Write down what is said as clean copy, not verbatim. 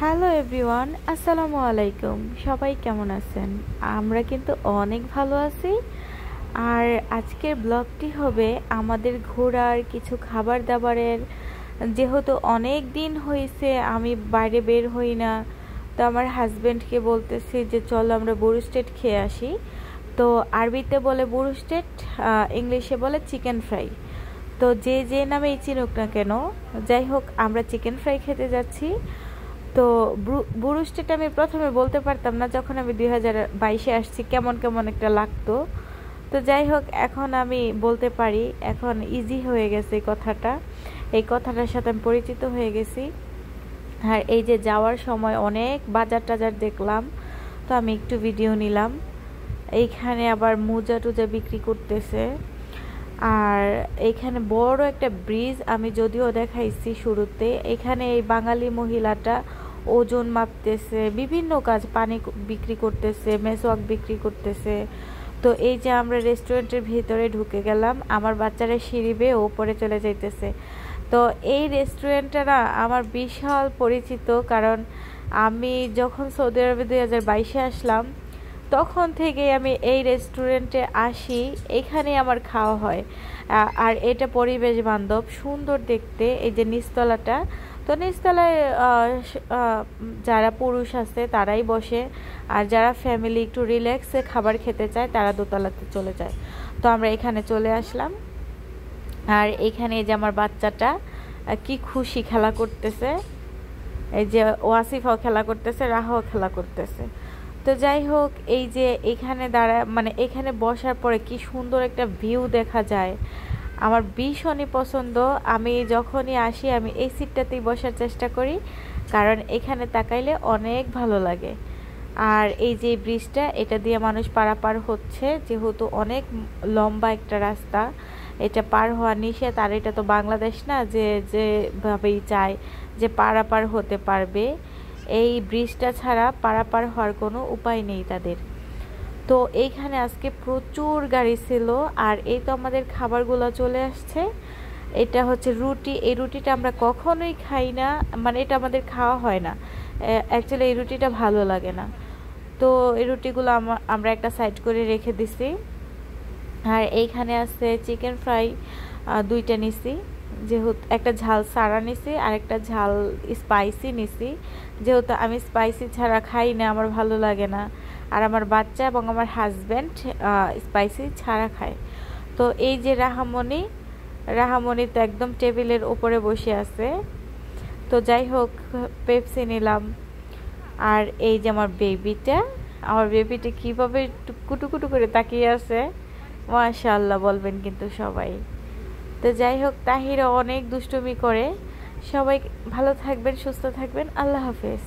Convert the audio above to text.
Hello everyone, আসসালামু আলাইকুম। সবাই কেমন আছেন? আমরা কিন্তু অনেক ভালো আছি। আর আজকের ব্লগটি হবে আমাদের ঘোরার কিছু খাবার দাবারের। যেহেতু অনেক দিন হয়েছে আমি বাইরে বের হই না, তো আমার হাজব্যান্ডকে বলতেছি যে চলো আমরা বুরুস্টেট খেয়ে আসি। তো আরবিতে বলে বুরুস্টেট, ইংলিশে বলে চিকেন ফ্রাই। তো যে যে নামেই চিনুক না কেন, যাই হোক আমরা চিকেন ফ্রাই খেতে যাচ্ছি। তো বুরুস্টেটা আমি প্রথমে বলতে পারতাম না, যখন আমি 2022-এ আসছি কেমন কেমন একটা লাগতো। তো যাই হোক এখন আমি বলতে পারি, এখন ইজি হয়ে গেছে এই কথাটার সাথে আমি পরিচিত হয়ে গেছি। আর এই যে যাওয়ার সময় অনেক বাজার টাজার দেখলাম, তো আমি একটু ভিডিও নিলাম। এইখানে আবার মোজা টুজা বিক্রি করতেছে। আর এইখানে বড় একটা ব্রিজ আমি যদিও দেখাইছি শুরুতে। এখানে এই বাঙালি মহিলাটা ওজন মাপতেছে, বিভিন্ন কাজ, পানি বিক্রি করতেছে, মেসওয়াক বিক্রি করতেছে। তো এই যে আমরা রেস্টুরেন্টের ভিতরে ঢুকে গেলাম, আমার বাচ্চারা সিঁড়ি বেয়ে ওপরে চলে যাইতেছে। তো এই রেস্টুরেন্টটা না আমার বিশাল পরিচিত, কারণ আমি যখন সৌদি আরবে 2022-এ আসলাম তখন থেকে আমি এই রেস্টুরেন্টে আসি, এখানে আমার খাওয়া হয়। আর এটা পরিবেশ বান্ধব, সুন্দর দেখতে। এই যে নিচতলাটা, তো নিচতলায় যারা পুরুষ আছে তারাই বসে, আর যারা ফ্যামিলি একটু রিল্যাক্সে খাবার খেতে চায় তারা দোতলাতে চলে যায়। তো আমরা এখানে চলে আসলাম। আর এখানে এই যে আমার বাচ্চাটা কি খুশি, খেলা করতেছে। এই যে ওয়াসিফাও খেলা করতেছে, রাহাও খেলা করতেছে। তো যাই হোক, এই যে এখানে এখানে বসার পরে কি সুন্দর একটা ভিউ দেখা যায়, আমার ভীষণই পছন্দ। আমি যখনই আসি আমি এই সিটটাতেই বসার চেষ্টা করি, কারণ এখানে তাকাইলে অনেক ভালো লাগে। আর এই যে ব্রিজটা, এটা দিয়ে মানুষ পারাপার হচ্ছে, যেহেতু অনেক লম্বা একটা রাস্তা, এটা পার হওয়া নিষেধ। আর এটা তো বাংলাদেশ না যে যেভাবেই চায় যে পারাপার হতে পারবে, এই ব্রিজটা ছাড়া পারাপার হওয়ার কোনো উপায় নেই তাদের। তো এইখানে আজকে প্রচুর গাড়ি ছিল। আর এই তো আমাদের খাবারগুলো চলে আসছে। এটা হচ্ছে রুটি। এই রুটিটা আমরা কখনোই খাই না, মানে এটা আমাদের খাওয়া হয় না অ্যাকচুয়ালি, এই রুটিটা ভালো লাগে না। তো এই রুটিগুলো আমরা একটা সাইড করে রেখে দিছি। আর এইখানে আছে চিকেন ফ্রাই, দুইটা নিছি। যেহেতু একটা ঝাল সারা নিছি আর একটা ঝাল স্পাইসি নিছি, যেহেতু আমি স্পাইসি ছাড়া খাই না, আমার ভালো লাগে না। আর আমার বাচ্চা এবং আমার হাজব্যান্ড স্পাইসি ছাড়া খায়। তো এই যে রাহামণি তো একদম টেবিলের উপরে বসে আছে। তো যাই হোক, পেপসি নিলাম। আর এই যে আমার বেবিটা কীভাবে টুকুটুকুটু করে তাকিয়ে আছে, মাশাআল্লাহ বলবেন কিন্তু সবাই। তো যাই হোক, তাহিরা অনেক দুষ্টুমি করে। সবাই ভালো থাকবেন, সুস্থ থাকবেন, আল্লাহ হাফেজ।